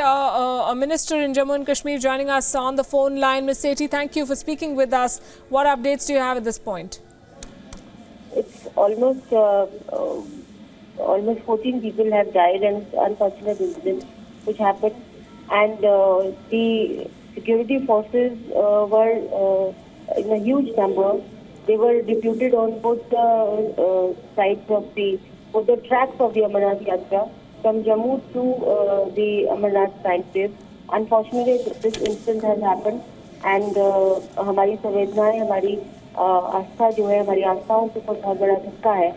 a minister in Jammu and Kashmir joining us on the phone line. Ms. Sethi, thank you for speaking with us. What updates do you have at this point? It's almost 14 people have died and unfortunate incidents which happened, and the security forces were in a huge number. They were deputed on both the sides of both the tracks of the Amarnath Yatra from Jammu to the Amarnath sanctuary. Unfortunately, this incident has happened, and हमारी संवेदनाएं, हमारी आस्था जो है, हमारी आस्थाओं के ऊपर बहुत बड़ा धक्का है.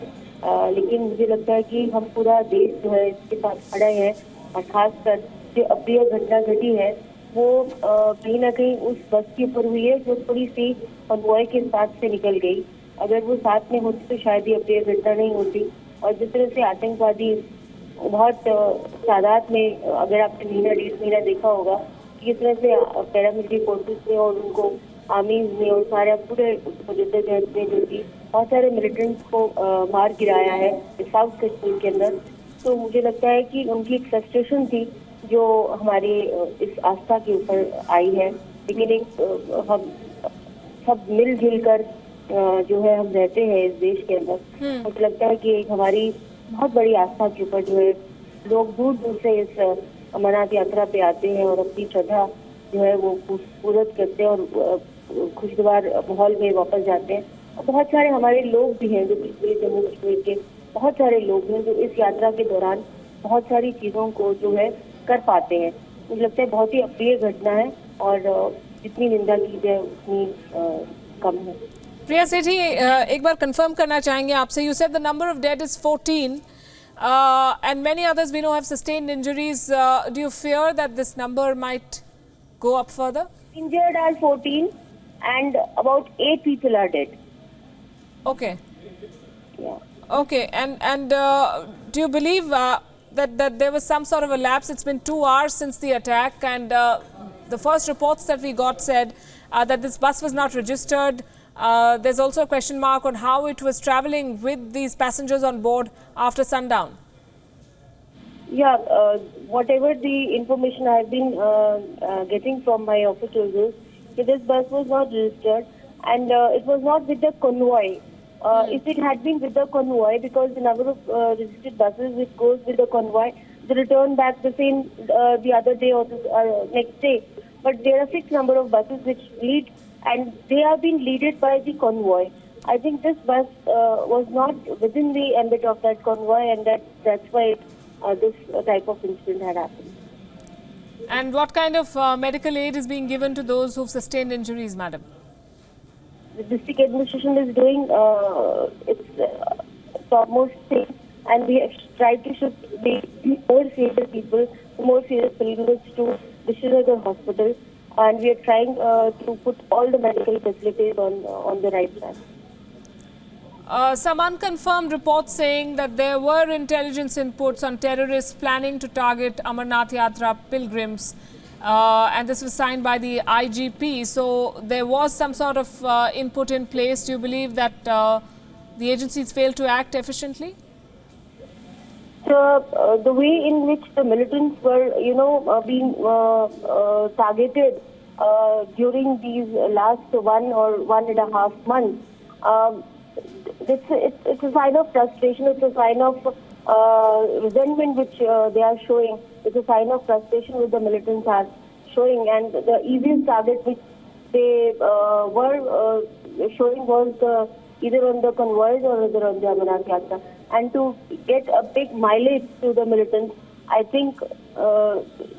लेकिन मुझे लगता है कि हम पूरा देश जो है इसके साथ खड़े हैं, और खासकर जो अप्रिय घटना घटी है वो कहीं ना कहीं उस बस के ऊपर हुई है जो थोड़ी सी कन्वॉय के साथ से निकल गई. अगर वो साथ में होती तो शायद ये अप्रिय घटना नहीं होती. और जिस तरह से आतंकवादी बहुत तादाद में, अगर आपने महीना 1.5 महीना देखा होगा कि किस तरह से पैरामिलिट्री फोर्सेस ने और उनको आर्मीज ने और सारे पूरे जद्दोजहद में जो थी बहुत सारे मिलिटेंट्स को मार गिराया है साउथ कश्मीर के अंदर. तो मुझे लगता है कि उनकी एक फ्रस्ट्रेशन थी जो हमारे इस आस्था के ऊपर आई है. लेकिन एक हम सब मिलजुल कर जो है हम रहते हैं इस देश के अंदर. मुझे लगता है कि एक हमारी बहुत बड़ी आस्था के ऊपर जो है लोग दूर दूर से इस अमरनाथ यात्रा पे आते हैं और अपनी श्रद्धा जो है वो पूर्ण करते हैं और खुशगवार माहौल में वापस जाते हैं. और बहुत सारे हमारे लोग भी हैं जो पिछले जम्मू कश्मीर के बहुत सारे लोग हैं जो इस यात्रा के दौरान बहुत सारी चीजों को जो है कर पाते हैं. मुझे लगता है बहुत ही अप्रिय घटना है और जितनी निंदा की जाए उतनी कम है. प्रिया सेठी, एक बार कंफर्म करना चाहेंगे आपसे. You said the number of dead is 14 and many others we know have sustained injuries. Do you fear that this number might go up further? Injured are 14 and about 8 people are dead. Okay. Yeah. Okay, and do you believe that there was some sort of a lapse? It's been 2 hours since the attack, and the first reports that we got said that this bus was not registered. There's also a question mark on how it was traveling with these passengers on board after sundown. Yeah, whatever the information I've been getting from my officials is that this bus was not registered and it was not with the convoy. If it had been with the convoy, because the number of registered buses which goes with the convoy, they return back the same the other day or the next day. But there are 6 number of buses which lead, and they have been leaded by the convoy. I think this bus was not within the ambit of that convoy, and that's why this type of incident had happened. And what kind of medical aid is being given to those who've sustained injuries, madam? The district administration is doing its topmost thing, and we have tried to shift the more serious people, more serious pilgrims to the Srinagar hospital, and we are trying to put all the medical facilities on the right track. Some unconfirmed reports saying that there were intelligence inputs on terrorists planning to target Amarnath Yatra pilgrims, and this was signed by the IGP. So there was some sort of input in place. Do you believe that the agencies failed to act efficiently? So the way in which the militants were, being targeted during these last 1 or 1.5 months, it's a sign of frustration. It's a sign of resentment which they are showing. It's a sign of frustration which the militants are showing, and the easiest target which they were showing was either on the convoys or either on the Amarnath Yatra. And to get a big mileage to the militants, I think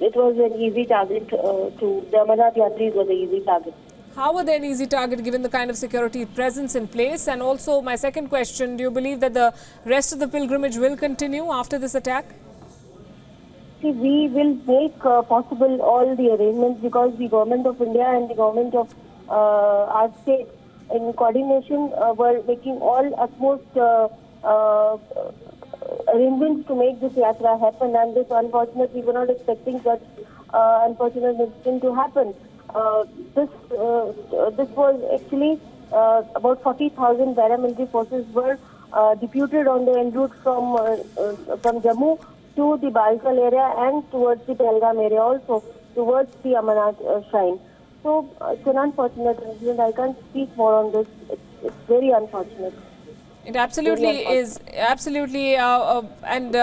it was an easy target. The Amarnath Yatris were the easy target. How were they an easy target given the kind of security presence in place? And also, my second question, do you believe that the rest of the pilgrimage will continue after this attack? See, we will make possible all the arrangements, because the government of India and the government of our state in coordination were making all utmost arrangements to make this yatra happen, and this unfortunately we were not expecting such unfortunate incident to happen. This was actually about 40,000 paramilitary forces were deputed on the en route from Jammu to the Balkal area and towards the Pelgam area also, towards the Amarnath shrine. So it's an unfortunate incident. I can't speak more on this. It's very unfortunate. It Very absolutely unfortunate. is. Absolutely. And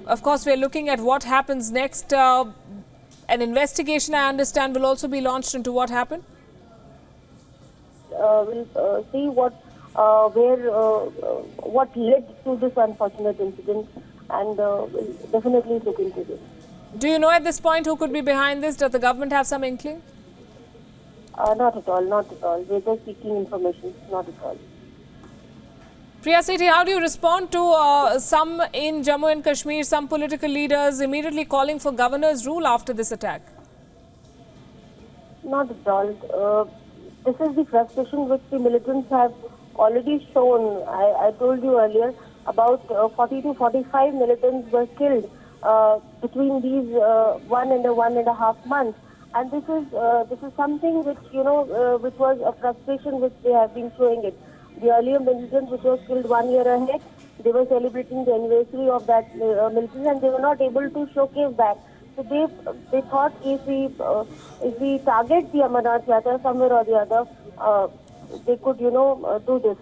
of course, we're looking at what happens next. An investigation, I understand, will also be launched into what happened. We'll see what led to this unfortunate incident, and we'll definitely look into this. Do you know at this point who could be behind this? Does the government have some inkling? Not at all, not at all. We're just seeking information, not at all. Priya Sethi, how do you respond to some in Jammu and Kashmir, some political leaders immediately calling for governor's rule after this attack? Not at all. This is the frustration which the militants have already shown. I told you earlier about 40 to 45 militants were killed between these 1.5 months, and this is something which which was a frustration which they have been showing it. The earlier militant which was killed 1 year ahead, they were celebrating the anniversary of that militant, and they were not able to showcase that. So they thought if we target the Amarnath Yatra somewhere or the other, they could do this.